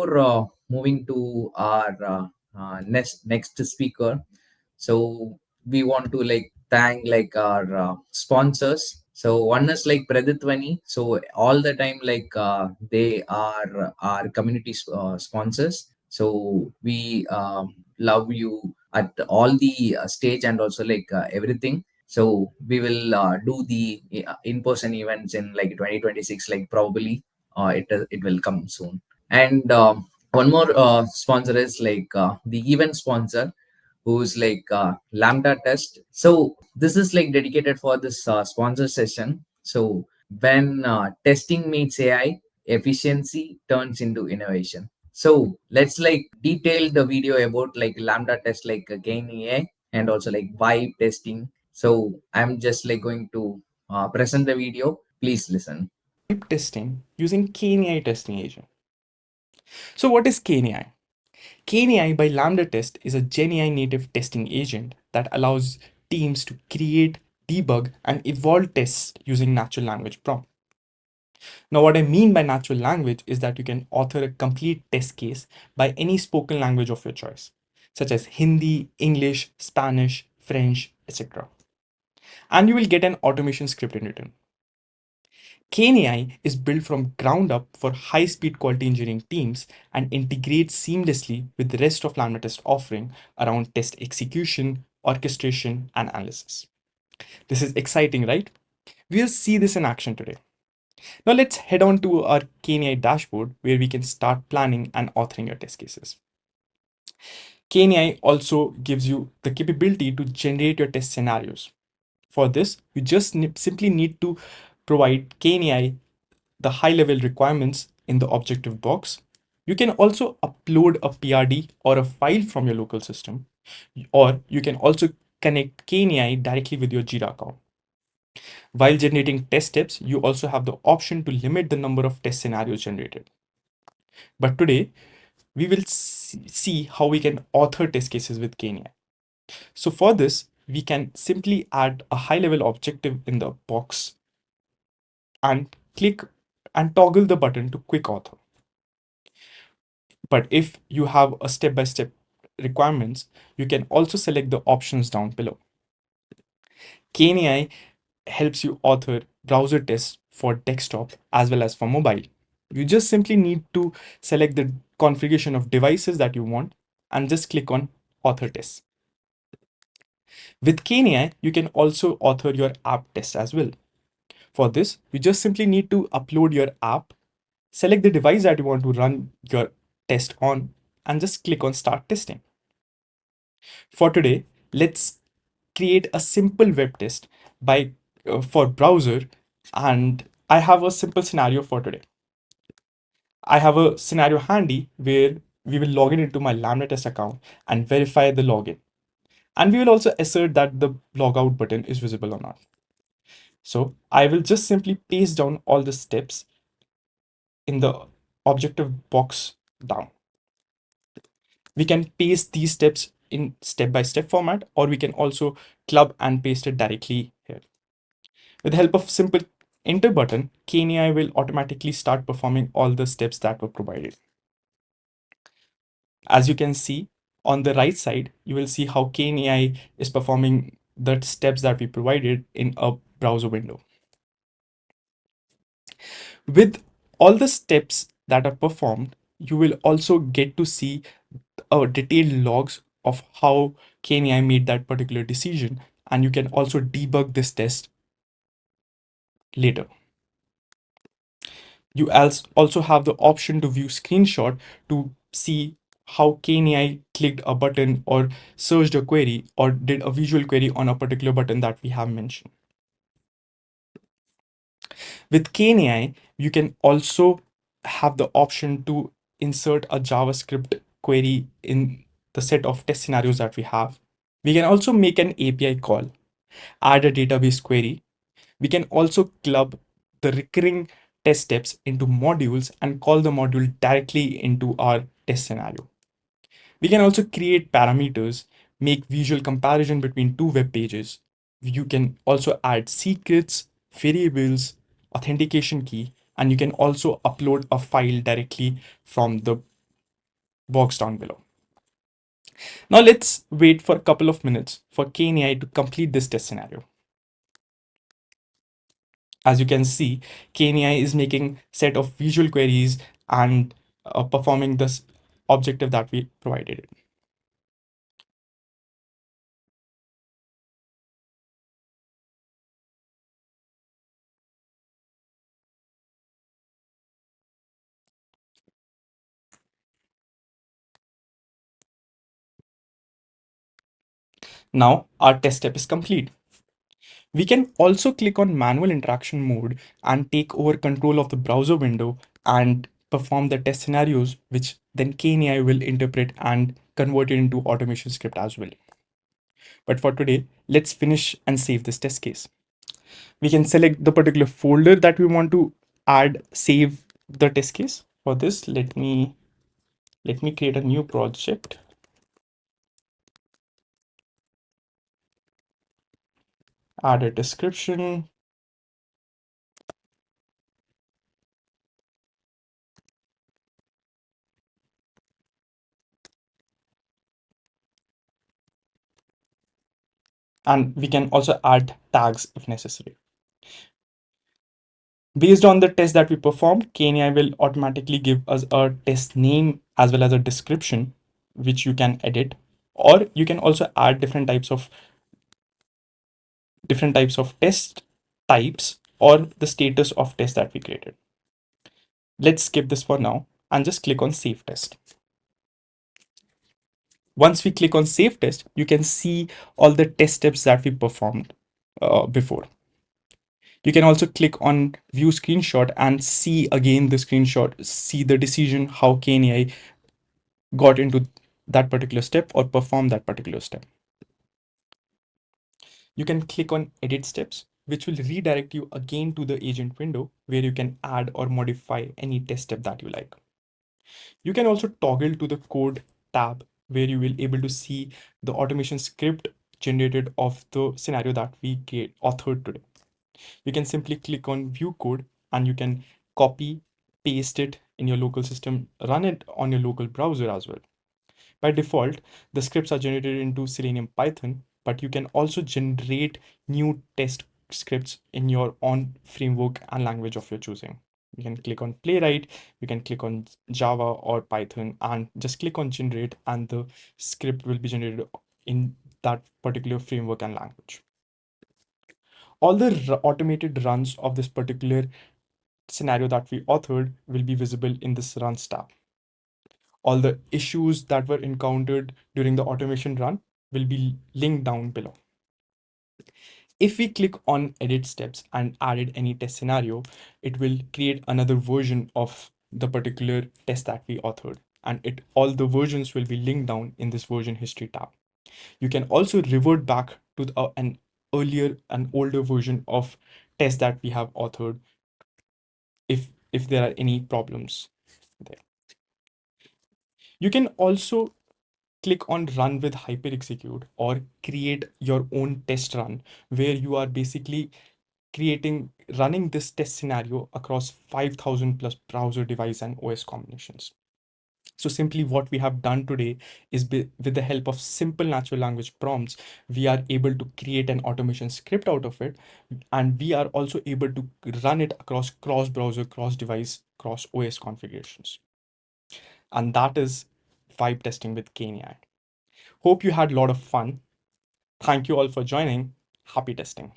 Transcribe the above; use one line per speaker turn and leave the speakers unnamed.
before moving to our next speaker, so we want to like thank like our sponsors. So one is like Pradithwani. So all the time like they are our community sponsors. So we love you at all the stage and also like everything. So we will do the in-person events in like 2026, like probably it will come soon. And one more sponsor is like the event sponsor, who's like LambdaTest. So this is like dedicated for this sponsor session. So when testing meets AI, efficiency turns into innovation. So let's like detail the video about like LambdaTest, like KaneAI, and also like vibe testing. So I'm just like going to present the video. Please listen.
Type testing using KaneAI Testing Agent. So what is KaneAI? KaneAI by LambdaTest is a GenAI native testing agent that allows teams to create, debug, and evolve tests using natural language prompt. Now, what I mean by natural language is that you can author a complete test case by any spoken language of your choice, such as Hindi, English, Spanish, French, etc. And you will get an automation script in return. KaneAI is built from ground up for high-speed quality engineering teams and integrates seamlessly with the rest of LambdaTest offering around test execution, orchestration, and analysis. This is exciting, right? We'll see this in action today. Now let's head on to our KaneAI dashboard where we can start planning and authoring your test cases. KaneAI also gives you the capability to generate your test scenarios. For this, you just simply need to provide KaneAI the high level requirements in the objective box. You can also upload a PRD or a file from your local system, or you can also connect KaneAI directly with your Jira account. While generating test steps, you also have the option to limit the number of test scenarios generated. But today, we will see how we can author test cases with KaneAI. So for this, we can simply add a high level objective in the box and click and toggle the button to quick author. But if you have a step-by-step requirements, you can also select the options down below. KaneAI helps you author browser tests for desktop as well as for mobile. You just simply need to select the configuration of devices that you want and just click on author tests. With KaneAI, you can also author your app tests as well. For this, you just simply need to upload your app, select the device that you want to run your test on, and just click on start testing. For today, let's create a simple web test by for browser, and I have a simple scenario for today. I have a scenario handy where we will log in into my LambdaTest account and verify the login. And we will also assert that the logout button is visible or not. So I will just simply paste down all the steps in the objective box down. We can paste these steps in step-by-step format, or we can also club and paste it directly here. With the help of simple enter button, KaneAI will automatically start performing all the steps that were provided. As you can see on the right side, you will see how KaneAI is performing the steps that we provided in a browser window. With all the steps that are performed, you will also get to see detailed logs of how KaneAI made that particular decision, and you can also debug this test later. You also have the option to view screenshot to see how KaneAI clicked a button or searched a query or did a visual query on a particular button that we have mentioned. With KaneAI, you can also have the option to insert a JavaScript query in the set of test scenarios that we have. We can also make an API call, add a database query. We can also club the recurring test steps into modules and call the module directly into our test scenario. We can also create parameters, make visual comparison between two web pages. You can also add secrets, variables, authentication key, and you can also upload a file directly from the box down below. Now let's wait for a couple of minutes for KaneAI to complete this test scenario. As you can see, KaneAI is making set of visual queries and performing this objective that we provided it. Now our test step is complete. We can also click on manual interaction mode and take over control of the browser window and perform the test scenarios, which then KaneAI will interpret and convert it into automation script as well. But for today, let's finish and save this test case. We can select the particular folder that we want to save the test case. For this, let me create a new project. Add a description. And we can also add tags if necessary. Based on the test that we performed, KaneAI will automatically give us a test name as well as a description, which you can edit, or you can also add different types of test types or the status of test that we created. Let's skip this for now and just click on Save Test. Once we click on Save Test, you can see all the test steps that we performed before. You can also click on View Screenshot and see again the screenshot, see the decision how KaneAI got into that particular step or perform that particular step. You can click on Edit Steps, which will redirect you again to the agent window where you can add or modify any test step that you like. You can also toggle to the code tab where you will able to see the automation script generated of the scenario that we authored today. You can simply click on view code and you can copy, paste it in your local system, run it on your local browser as well. By default, the scripts are generated into Selenium Python, but you can also generate new test scripts in your own framework and language of your choosing. You can click on Playwright, you can click on Java or Python and just click on generate, and the script will be generated in that particular framework and language. All the automated runs of this particular scenario that we authored will be visible in this runs tab. All the issues that were encountered during the automation run will be linked down below. If we click on edit steps and added any test scenario, it will create another version of the particular test that we authored, and all the versions will be linked down in this version history tab. You can also revert back to an earlier and older version of test that we have authored if there are any problems there. You can also click on run with hyper execute or create your own test run where you are basically running this test scenario across 5,000 plus browser device and OS combinations. So simply what we have done today is with the help of simple natural language prompts, we are able to create an automation script out of it. And we are also able to run it across cross browser, cross device, cross OS configurations. And that is vibe testing with KaneAI. Hope you had a lot of fun. Thank you all for joining. Happy testing.